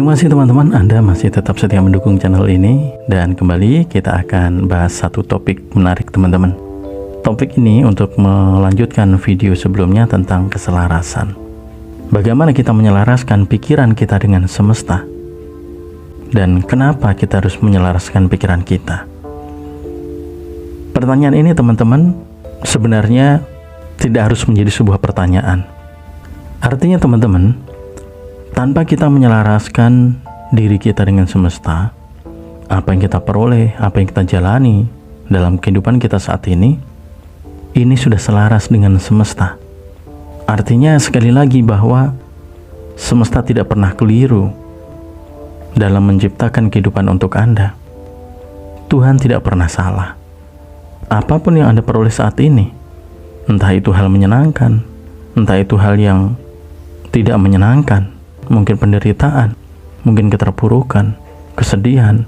Terima kasih teman-teman, Anda masih tetap setia mendukung channel ini. Dan kembali kita akan bahas satu topik menarik teman-teman. Topik ini untuk melanjutkan video sebelumnya tentang keselarasan. Bagaimana kita menyelaraskan pikiran kita dengan semesta? Dan kenapa kita harus menyelaraskan pikiran kita? Pertanyaan ini teman-teman sebenarnya tidak harus menjadi sebuah pertanyaan. Artinya teman-teman, tanpa kita menyelaraskan diri kita dengan semesta, apa yang kita peroleh, apa yang kita jalani dalam kehidupan kita saat ini sudah selaras dengan semesta. Artinya sekali lagi bahwa semesta tidak pernah keliru dalam menciptakan kehidupan untuk Anda. Tuhan tidak pernah salah. Apapun yang Anda peroleh saat ini, entah itu hal menyenangkan, entah itu hal yang tidak menyenangkan, mungkin penderitaan, mungkin keterpurukan, kesedihan,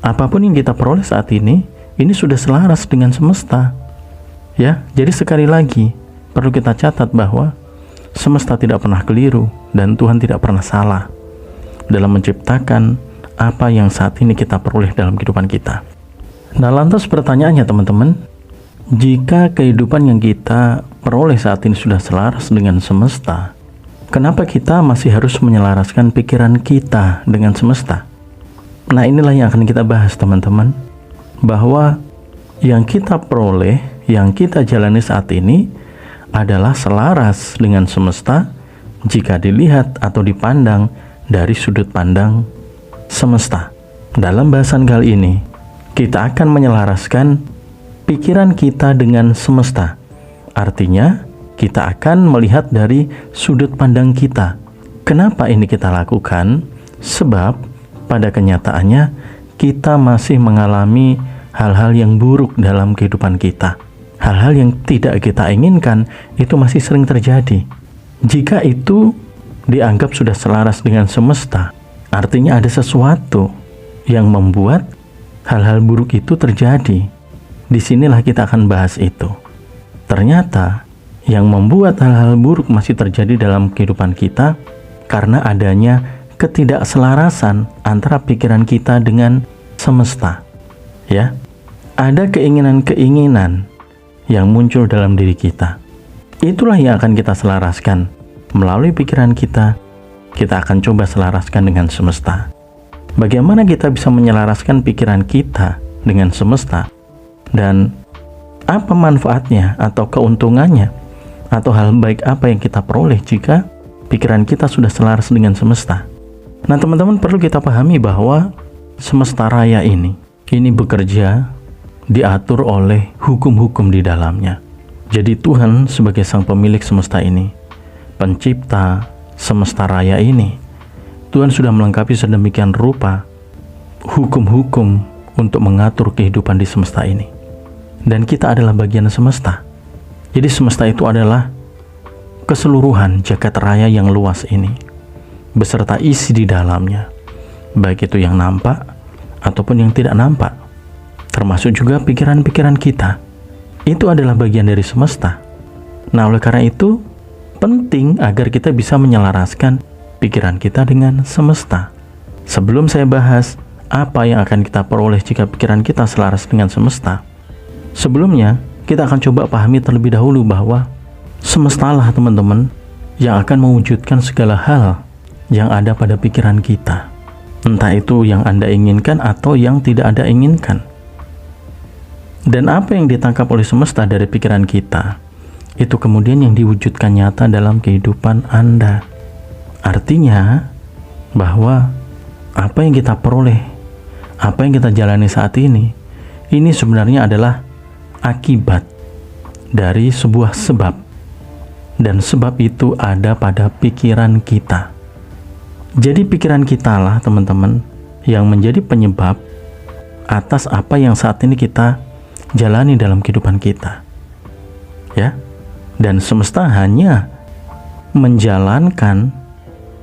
apapun yang kita peroleh saat ini sudah selaras dengan semesta. Ya, jadi sekali lagi perlu kita catat bahwa semesta tidak pernah keliru dan Tuhan tidak pernah salah dalam menciptakan apa yang saat ini kita peroleh dalam kehidupan kita. Nah, lantas pertanyaannya teman-teman, jika kehidupan yang kita peroleh saat ini sudah selaras dengan semesta, kenapa kita masih harus menyelaraskan pikiran kita dengan semesta? Nah, inilah yang akan kita bahas teman-teman, bahwa yang kita peroleh, yang kita jalani saat ini adalah selaras dengan semesta jika dilihat atau dipandang dari sudut pandang semesta. Dalam bahasan kali ini, kita akan menyelaraskan pikiran kita dengan semesta. Artinya, kita akan melihat dari sudut pandang kita. Kenapa ini kita lakukan? Sebab pada kenyataannya kita masih mengalami hal-hal yang buruk dalam kehidupan kita. Hal-hal yang tidak kita inginkan itu masih sering terjadi. Jika itu dianggap sudah selaras dengan semesta, artinya ada sesuatu yang membuat hal-hal buruk itu terjadi. Disinilah kita akan bahas itu. Ternyata yang membuat hal-hal buruk masih terjadi dalam kehidupan kita karena adanya ketidakselarasan antara pikiran kita dengan semesta. Ya, ada keinginan-keinginan yang muncul dalam diri kita. Itulah yang akan kita selaraskan melalui pikiran kita. Kita akan coba selaraskan dengan semesta. Bagaimana kita bisa menyelaraskan pikiran kita dengan semesta? Dan apa manfaatnya atau keuntungannya atau hal baik apa yang kita peroleh jika pikiran kita sudah selaras dengan semesta? Nah teman-teman, perlu kita pahami bahwa semesta raya ini bekerja diatur oleh hukum-hukum di dalamnya. Jadi Tuhan sebagai sang pemilik semesta ini, pencipta semesta raya ini, Tuhan sudah melengkapi sedemikian rupa hukum-hukum untuk mengatur kehidupan di semesta ini. Dan kita adalah bagian semesta. Jadi semesta itu adalah keseluruhan jagat raya yang luas ini, beserta isi di dalamnya, baik itu yang nampak ataupun yang tidak nampak, termasuk juga pikiran-pikiran kita. Itu adalah bagian dari semesta. Nah, oleh karena itu penting agar kita bisa menyelaraskan pikiran kita dengan semesta. Sebelum saya bahas apa yang akan kita peroleh jika pikiran kita selaras dengan semesta, sebelumnya kita akan coba pahami terlebih dahulu bahwa semestalah teman-teman yang akan mewujudkan segala hal yang ada pada pikiran kita, entah itu yang Anda inginkan atau yang tidak Anda inginkan. Dan apa yang ditangkap oleh semesta dari pikiran kita, itu kemudian yang diwujudkan nyata dalam kehidupan Anda. Artinya bahwa apa yang kita peroleh, apa yang kita jalani saat ini sebenarnya adalah akibat dari sebuah sebab. Dan sebab itu ada pada pikiran kita. Jadi pikiran kita lah teman-teman yang menjadi penyebab atas apa yang saat ini kita jalani dalam kehidupan kita. Ya. Dan semesta hanya menjalankan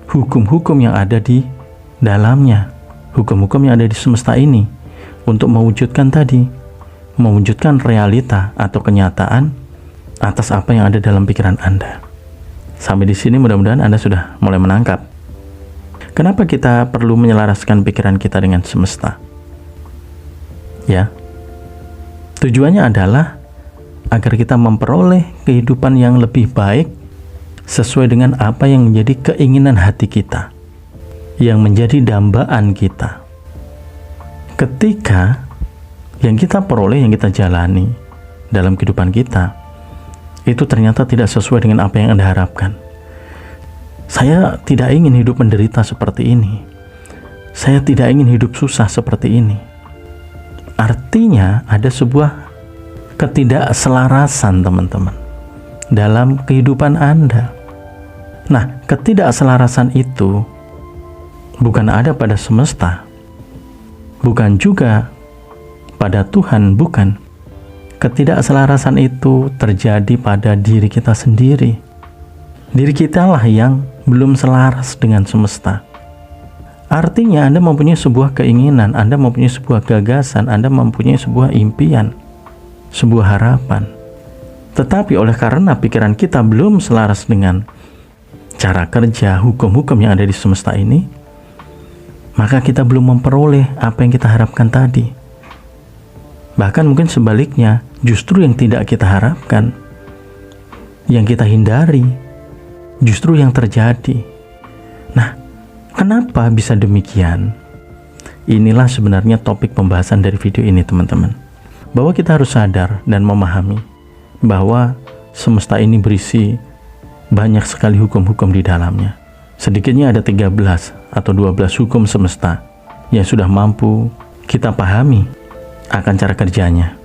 hukum-hukum yang ada di dalamnya, hukum-hukum yang ada di semesta ini untuk mewujudkan mewujudkan realita atau kenyataan atas apa yang ada dalam pikiran Anda. Sampai di sini mudah-mudahan Anda sudah mulai menangkap. Kenapa kita perlu menyelaraskan pikiran kita dengan semesta? Ya, tujuannya adalah agar kita memperoleh kehidupan yang lebih baik sesuai dengan apa yang menjadi keinginan hati kita, yang menjadi dambaan kita. Ketika yang kita peroleh, yang kita jalani dalam kehidupan kita, itu ternyata tidak sesuai dengan apa yang Anda harapkan. Saya tidak ingin hidup menderita seperti ini. Saya tidak ingin hidup susah seperti ini. Artinya ada sebuah ketidakselarasan, teman-teman, dalam kehidupan Anda. Nah, ketidakselarasan itu bukan ada pada semesta, bukan juga pada Tuhan, bukan. Ketidakselarasan itu terjadi pada diri kita sendiri. Diri kita lah yang belum selaras dengan semesta. Artinya Anda mempunyai sebuah keinginan, Anda mempunyai sebuah gagasan, Anda mempunyai sebuah impian, sebuah harapan. Tetapi oleh karena pikiran kita belum selaras dengan cara kerja, hukum-hukum yang ada di semesta ini, maka kita belum memperoleh apa yang kita harapkan tadi. Bahkan mungkin sebaliknya, justru yang tidak kita harapkan, yang kita hindari, justru yang terjadi. Nah, kenapa bisa demikian? Inilah sebenarnya topik pembahasan dari video ini, teman-teman. Bahwa kita harus sadar dan memahami bahwa semesta ini berisi banyak sekali hukum-hukum di dalamnya. Sedikitnya ada 13 atau 12 hukum semesta yang sudah mampu kita pahami akan cara kerjanya.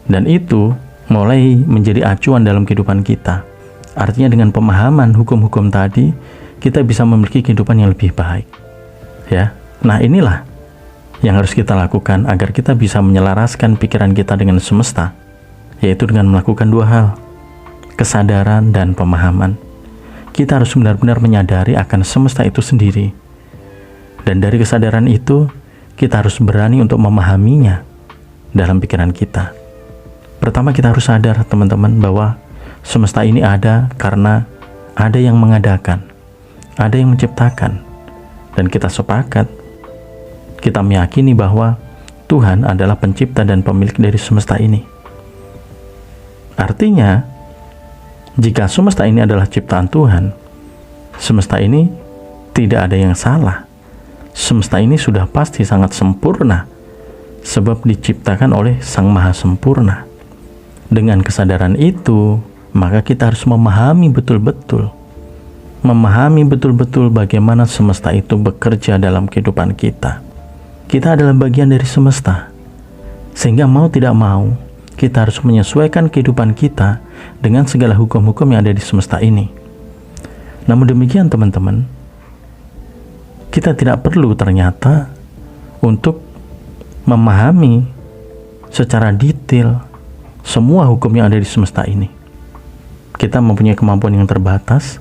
Dan itu mulai menjadi acuan dalam kehidupan kita. Artinya dengan pemahaman hukum-hukum tadi, kita bisa memiliki kehidupan yang lebih baik. Ya. Nah, inilah yang harus kita lakukan agar kita bisa menyelaraskan pikiran kita dengan semesta, yaitu dengan melakukan dua hal: kesadaran dan pemahaman. Kita harus benar-benar menyadari akan semesta itu sendiri. Dan dari kesadaran itu, kita harus berani untuk memahaminya dalam pikiran kita. Pertama, kita harus sadar, teman-teman, bahwa semesta ini ada karena ada yang mengadakan, ada yang menciptakan, dan kita sepakat, kita meyakini bahwa Tuhan adalah pencipta dan pemilik dari semesta ini. Artinya, jika semesta ini adalah ciptaan Tuhan, semesta ini tidak ada yang salah. Semesta ini sudah pasti sangat sempurna, sebab diciptakan oleh Sang Maha Sempurna. Dengan kesadaran itu, maka kita harus memahami betul-betul bagaimana semesta itu bekerja dalam kehidupan kita. Kita adalah bagian dari semesta, sehingga mau tidak mau, kita harus menyesuaikan kehidupan kita dengan segala hukum-hukum yang ada di semesta ini. Namun demikian, teman-teman, kita tidak perlu ternyata untuk memahami secara detail semua hukum yang ada di semesta ini. Kita mempunyai kemampuan yang terbatas.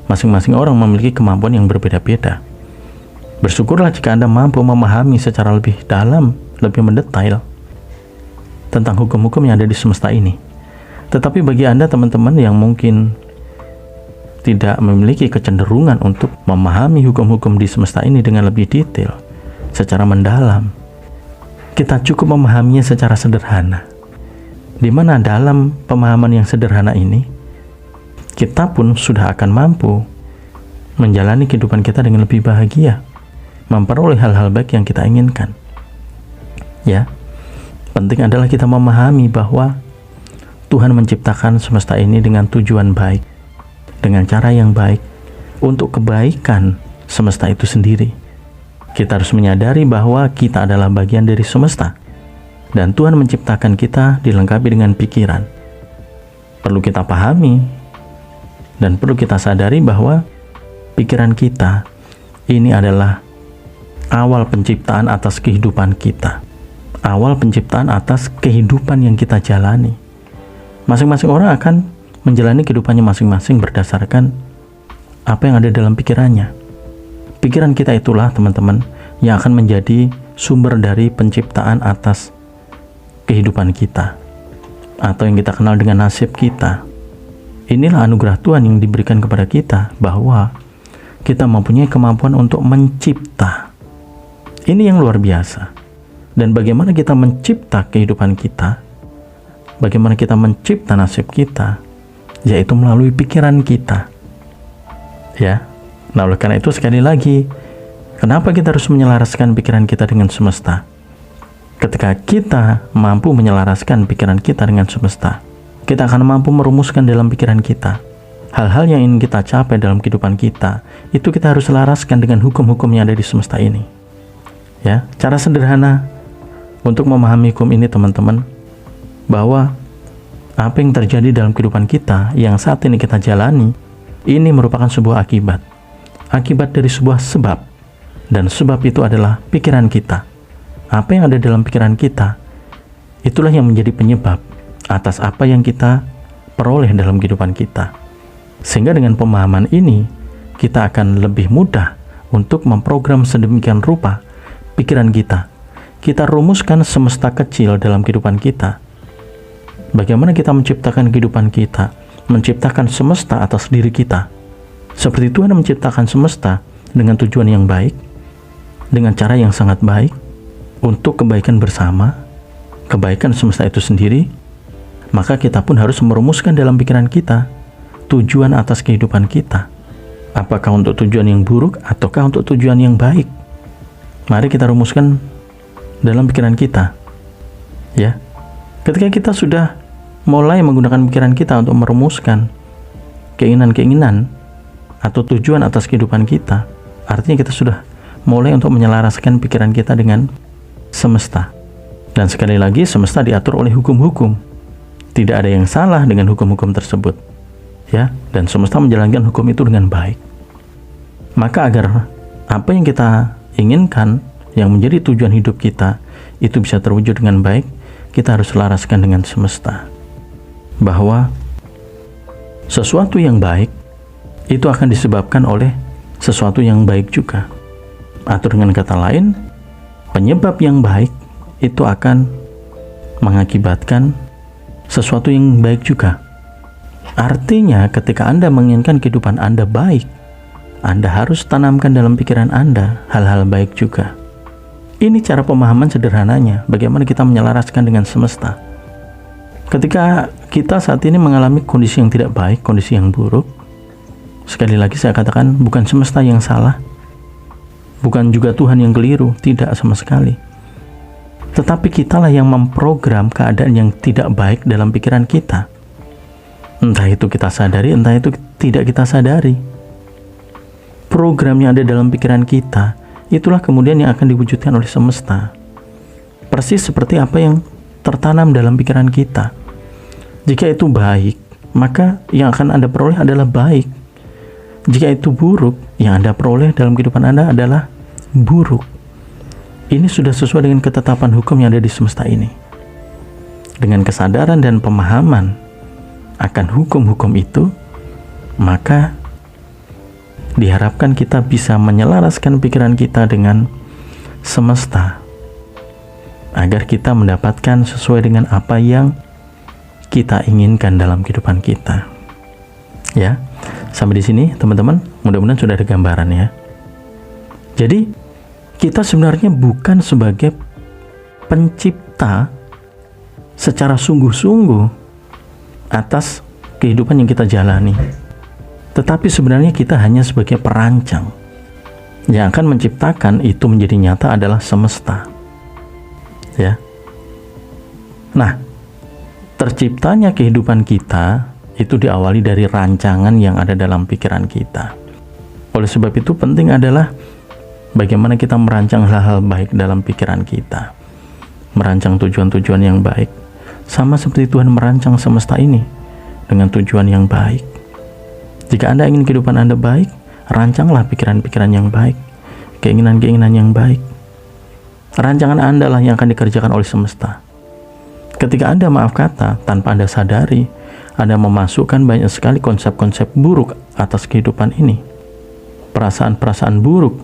Masing-masing orang memiliki kemampuan yang berbeda-beda. Bersyukurlah jika Anda mampu memahami secara lebih dalam, lebih mendetail tentang hukum-hukum yang ada di semesta ini. Tetapi bagi Anda, teman-teman, yang mungkin tidak memiliki kecenderungan untuk memahami hukum-hukum di semesta ini dengan lebih detail, secara mendalam, kita cukup memahaminya secara sederhana, di mana dalam pemahaman yang sederhana ini, kita pun sudah akan mampu menjalani kehidupan kita dengan lebih bahagia, memperoleh hal-hal baik yang kita inginkan. Ya, penting adalah kita memahami bahwa Tuhan menciptakan semesta ini dengan tujuan baik, dengan cara yang baik, untuk kebaikan semesta itu sendiri. Kita harus menyadari bahwa kita adalah bagian dari semesta, dan Tuhan menciptakan kita dilengkapi dengan pikiran. Perlu kita pahami dan perlu kita sadari bahwa pikiran kita ini adalah awal penciptaan atas kehidupan kita, awal penciptaan atas kehidupan yang kita jalani. Masing-masing orang akan menjalani kehidupannya masing-masing berdasarkan apa yang ada dalam pikirannya. Pikiran kita itulah, teman-teman, yang akan menjadi sumber dari penciptaan atas kehidupan kita, atau yang kita kenal dengan nasib kita. Inilah anugerah Tuhan yang diberikan kepada kita, bahwa kita mempunyai kemampuan untuk mencipta. Ini yang luar biasa. Dan bagaimana kita mencipta kehidupan kita, bagaimana kita mencipta nasib kita, yaitu melalui pikiran kita. Ya. Nah, oleh karena itu sekali lagi, kenapa kita harus menyelaraskan pikiran kita dengan semesta? Ketika kita mampu menyelaraskan pikiran kita dengan semesta, kita akan mampu merumuskan dalam pikiran kita hal-hal yang ingin kita capai dalam kehidupan kita. Itu kita harus selaraskan dengan hukum-hukum yang ada di semesta ini. Ya, cara sederhana untuk memahami hukum ini, teman-teman, bahwa apa yang terjadi dalam kehidupan kita yang saat ini kita jalani, ini merupakan sebuah akibat dari sebuah sebab, dan sebab itu adalah pikiran kita. Apa yang ada dalam pikiran kita, itulah yang menjadi penyebab atas apa yang kita peroleh dalam kehidupan kita. Sehingga dengan pemahaman ini, kita akan lebih mudah untuk memprogram sedemikian rupa pikiran kita. Kita rumuskan semesta kecil dalam kehidupan kita. Bagaimana kita menciptakan kehidupan kita, menciptakan semesta atas diri kita. Seperti Tuhan menciptakan semesta dengan tujuan yang baik, dengan cara yang sangat baik, untuk kebaikan bersama, kebaikan semesta itu sendiri, maka kita pun harus merumuskan dalam pikiran kita tujuan atas kehidupan kita. Apakah untuk tujuan yang buruk ataukah untuk tujuan yang baik? Mari kita rumuskan dalam pikiran kita. Ya. Ketika kita sudah mulai menggunakan pikiran kita untuk merumuskan keinginan-keinginan atau tujuan atas kehidupan kita, artinya kita sudah mulai untuk menyelaraskan pikiran kita dengan semesta. Dan sekali lagi, semesta diatur oleh hukum-hukum. Tidak ada yang salah dengan hukum-hukum tersebut. Ya, dan semesta menjalankan hukum itu dengan baik. Maka agar apa yang kita inginkan, yang menjadi tujuan hidup kita, itu bisa terwujud dengan baik, kita harus selaraskan dengan semesta. Bahwa sesuatu yang baik itu akan disebabkan oleh sesuatu yang baik juga. Atau dengan kata lain, penyebab yang baik itu akan mengakibatkan sesuatu yang baik juga. Artinya, ketika Anda menginginkan kehidupan Anda baik, Anda harus tanamkan dalam pikiran Anda hal-hal baik juga. Ini cara pemahaman sederhananya, bagaimana kita menyelaraskan dengan semesta. Ketika kita saat ini mengalami kondisi yang tidak baik, kondisi yang buruk, sekali lagi saya katakan, bukan semesta yang salah, bukan juga Tuhan yang keliru, tidak sama sekali. Tetapi kitalah yang memprogram keadaan yang tidak baik dalam pikiran kita. Entah itu kita sadari, entah itu tidak kita sadari. Program yang ada dalam pikiran kita, itulah kemudian yang akan diwujudkan oleh semesta. Persis seperti apa yang tertanam dalam pikiran kita. Jika itu baik, maka yang akan Anda peroleh adalah baik. Jika itu buruk, yang Anda peroleh dalam kehidupan Anda adalah buruk. Ini sudah sesuai dengan ketetapan hukum yang ada di semesta ini. Dengan kesadaran dan pemahaman akan hukum-hukum itu, maka diharapkan kita bisa menyelaraskan pikiran kita dengan semesta agar kita mendapatkan sesuai dengan apa yang kita inginkan dalam kehidupan kita. Ya, sampai di sini teman-teman, mudah-mudahan sudah ada gambaran ya. Jadi kita sebenarnya bukan sebagai pencipta secara sungguh-sungguh atas kehidupan yang kita jalani, tetapi sebenarnya kita hanya sebagai perancang. Yang akan menciptakan itu menjadi nyata adalah semesta. Ya. Nah, terciptanya kehidupan kita itu diawali dari rancangan yang ada dalam pikiran kita. Oleh sebab itu penting adalah bagaimana kita merancang hal-hal baik dalam pikiran kita, merancang tujuan-tujuan yang baik, sama seperti Tuhan merancang semesta ini dengan tujuan yang baik. Jika Anda ingin kehidupan Anda baik, rancanglah pikiran-pikiran yang baik, keinginan-keinginan yang baik. Rancangan Anda lah yang akan dikerjakan oleh semesta. Ketika Anda, maaf kata, tanpa Anda sadari, Anda memasukkan banyak sekali konsep-konsep buruk atas kehidupan ini, perasaan-perasaan buruk,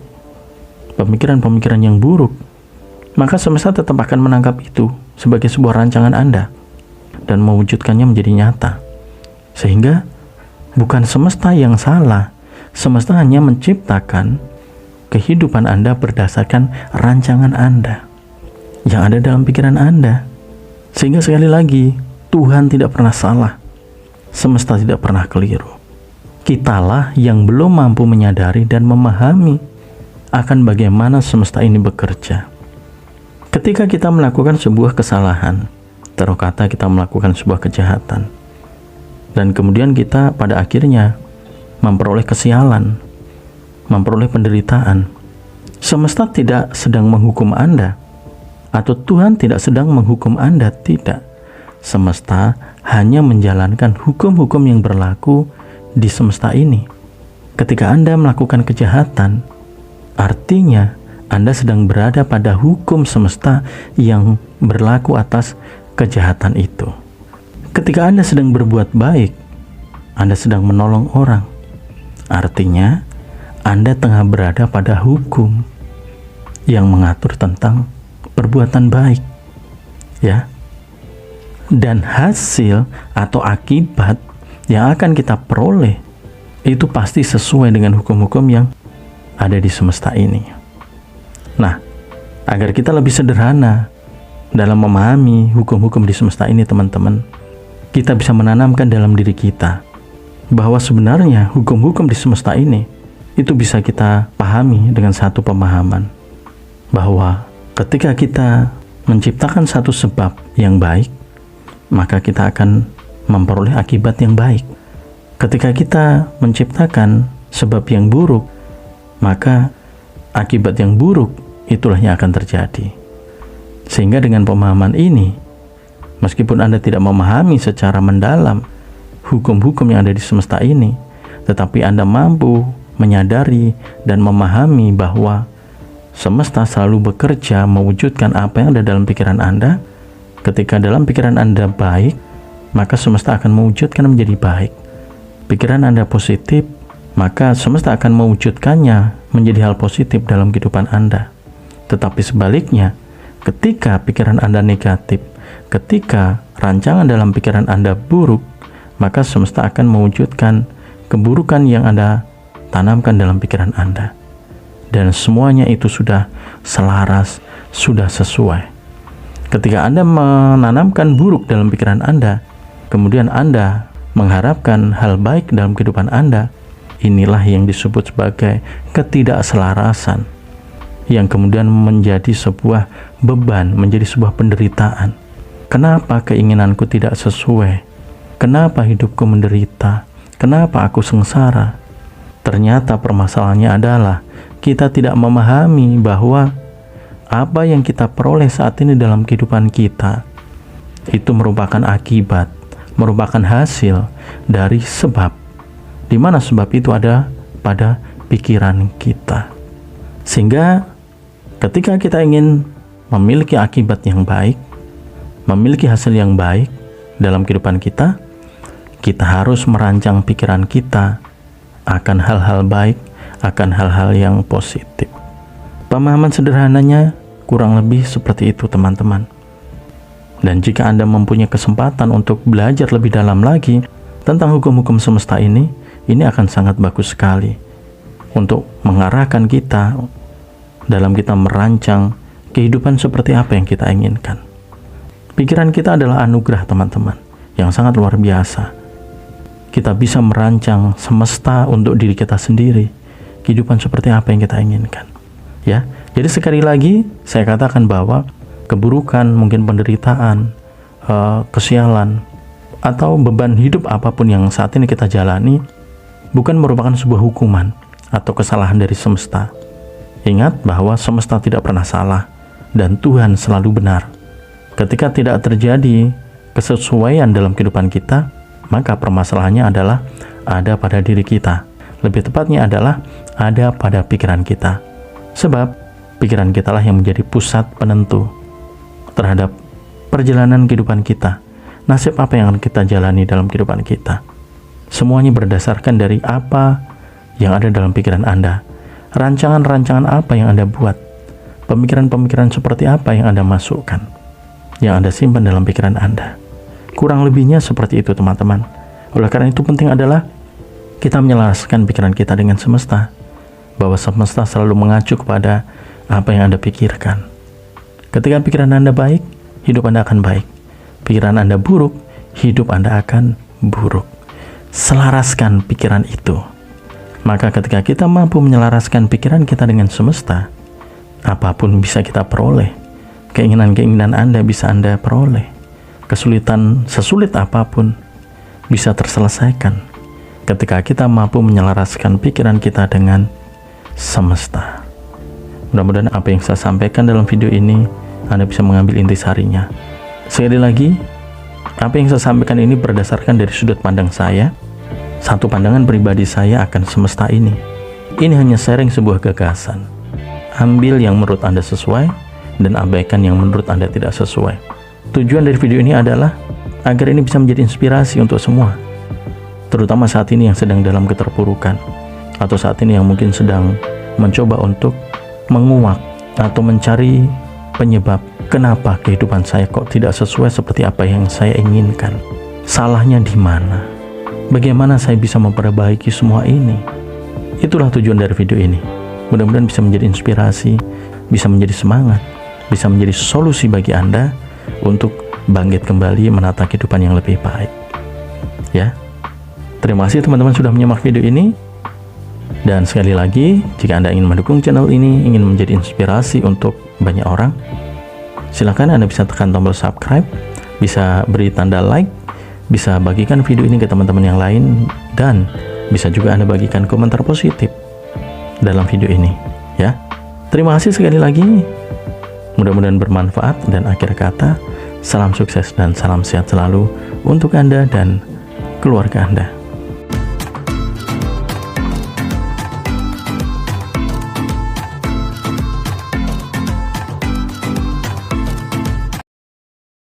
pemikiran-pemikiran yang buruk, maka semesta tetap akan menangkap itu sebagai sebuah rancangan Anda dan mewujudkannya menjadi nyata. Sehingga bukan semesta yang salah, Semesta hanya menciptakan kehidupan Anda berdasarkan rancangan Anda yang ada dalam pikiran Anda. Sehingga sekali lagi, Tuhan tidak pernah salah. Semesta tidak pernah keliru. Kitalah yang belum mampu menyadari dan memahami akan bagaimana semesta ini bekerja. Ketika kita melakukan sebuah kesalahan, taruh kata kita melakukan sebuah kejahatan, dan kemudian kita pada akhirnya memperoleh kesialan, memperoleh penderitaan, semesta tidak sedang menghukum Anda, atau Tuhan tidak sedang menghukum Anda, tidak. Semesta hanya menjalankan hukum-hukum yang berlaku di semesta ini. Ketika Anda melakukan kejahatan, artinya Anda sedang berada pada hukum semesta yang berlaku atas kejahatan itu. Ketika Anda sedang berbuat baik, Anda sedang menolong orang. Artinya, Anda tengah berada pada hukum yang mengatur tentang perbuatan baik. Ya. Dan hasil atau akibat yang akan kita peroleh itu pasti sesuai dengan hukum-hukum yang ada di semesta ini. Nah, agar kita lebih sederhana dalam memahami hukum-hukum di semesta ini, teman-teman, kita bisa menanamkan dalam diri kita bahwa sebenarnya hukum-hukum di semesta ini itu bisa kita pahami dengan satu pemahaman, bahwa ketika kita menciptakan satu sebab yang baik, maka kita akan memperoleh akibat yang baik. Ketika kita menciptakan sebab yang buruk, maka akibat yang buruk itulah yang akan terjadi. Sehingga dengan pemahaman ini, meskipun Anda tidak memahami secara mendalam hukum-hukum yang ada di semesta ini, tetapi Anda mampu menyadari dan memahami bahwa semesta selalu bekerja mewujudkan apa yang ada dalam pikiran Anda. Ketika dalam pikiran Anda baik, maka semesta akan mewujudkan menjadi baik. Pikiran Anda positif, maka semesta akan mewujudkannya menjadi hal positif dalam kehidupan Anda. Tetapi sebaliknya, ketika pikiran Anda negatif, ketika rancangan dalam pikiran Anda buruk, maka semesta akan mewujudkan keburukan yang Anda tanamkan dalam pikiran Anda. Dan semuanya itu sudah selaras, sudah sesuai. Ketika Anda menanamkan buruk dalam pikiran Anda, kemudian Anda mengharapkan hal baik dalam kehidupan Anda, inilah yang disebut sebagai ketidakselarasan, yang kemudian menjadi sebuah beban, menjadi sebuah penderitaan. Kenapa keinginanku tidak sesuai? Kenapa hidupku menderita? Kenapa aku sengsara? Ternyata permasalahannya adalah kita tidak memahami bahwa apa yang kita peroleh saat ini dalam kehidupan kita itu merupakan akibat, merupakan hasil dari sebab, di mana sebab itu ada pada pikiran kita. Sehingga ketika kita ingin memiliki akibat yang baik, memiliki hasil yang baik dalam kehidupan kita, kita harus merancang pikiran kita akan hal-hal baik, akan hal-hal yang positif. Pemahaman sederhananya kurang lebih seperti itu, teman-teman. Dan jika Anda mempunyai kesempatan untuk belajar lebih dalam lagi tentang hukum-hukum semesta ini akan sangat bagus sekali untuk mengarahkan kita dalam kita merancang kehidupan seperti apa yang kita inginkan. Pikiran kita adalah anugerah, teman-teman, yang sangat luar biasa. Kita bisa merancang semesta untuk diri kita sendiri, kehidupan seperti apa yang kita inginkan. Ya, jadi sekali lagi saya katakan bahwa keburukan, mungkin penderitaan, kesialan, atau beban hidup apapun yang saat ini kita jalani bukan merupakan sebuah hukuman atau kesalahan dari semesta. Ingat bahwa semesta tidak pernah salah dan Tuhan selalu benar. Ketika tidak terjadi kesesuaian dalam kehidupan kita, maka permasalahannya adalah ada pada diri kita. Lebih tepatnya adalah ada pada pikiran kita. Sebab pikiran kita lah yang menjadi pusat penentu terhadap perjalanan kehidupan kita. Nasib apa yang akan kita jalani dalam kehidupan kita. Semuanya berdasarkan dari apa yang ada dalam pikiran Anda. Rancangan-rancangan apa yang Anda buat. Pemikiran-pemikiran seperti apa yang Anda masukkan, yang Anda simpan dalam pikiran Anda. Kurang lebihnya seperti itu, teman-teman. Oleh karena itu penting adalah kita menyelaraskan pikiran kita dengan semesta, bahwa semesta selalu mengacu kepada apa yang Anda pikirkan. Ketika pikiran Anda baik, hidup Anda akan baik. Pikiran Anda buruk, hidup Anda akan buruk. Selaraskan pikiran itu. Maka ketika kita mampu menyelaraskan pikiran kita dengan semesta, apapun bisa kita peroleh. Keinginan-keinginan Anda bisa Anda peroleh. Kesulitan sesulit apapun bisa terselesaikan ketika kita mampu menyelaraskan pikiran kita dengan semesta. Mudah-mudahan apa yang saya sampaikan dalam video ini Anda bisa mengambil intisarinya. Sekali lagi, apa yang saya sampaikan ini berdasarkan dari sudut pandang saya, satu pandangan pribadi saya akan semesta ini. Ini hanya sharing sebuah gagasan. Ambil yang menurut Anda sesuai dan abaikan yang menurut Anda tidak sesuai. Tujuan dari video ini adalah agar ini bisa menjadi inspirasi untuk semua, terutama saat ini yang sedang dalam keterpurukan, atau saat ini yang mungkin sedang mencoba untuk menguak atau mencari penyebab kenapa kehidupan saya kok tidak sesuai seperti apa yang saya inginkan. Salahnya di mana? Bagaimana saya bisa memperbaiki semua ini? Itulah tujuan dari video ini. Mudah-mudahan bisa menjadi inspirasi, bisa menjadi semangat, bisa menjadi solusi bagi Anda untuk bangkit kembali menata kehidupan yang lebih baik. Ya. Terima kasih teman-teman sudah menyimak video ini. Dan sekali lagi, jika Anda ingin mendukung channel ini, ingin menjadi inspirasi untuk banyak orang, silakan Anda bisa tekan tombol subscribe, bisa beri tanda like, bisa bagikan video ini ke teman-teman yang lain, dan bisa juga Anda bagikan komentar positif dalam video ini. Ya. Terima kasih sekali lagi. Mudah-mudahan bermanfaat, dan akhir kata, salam sukses dan salam sehat selalu untuk Anda dan keluarga Anda.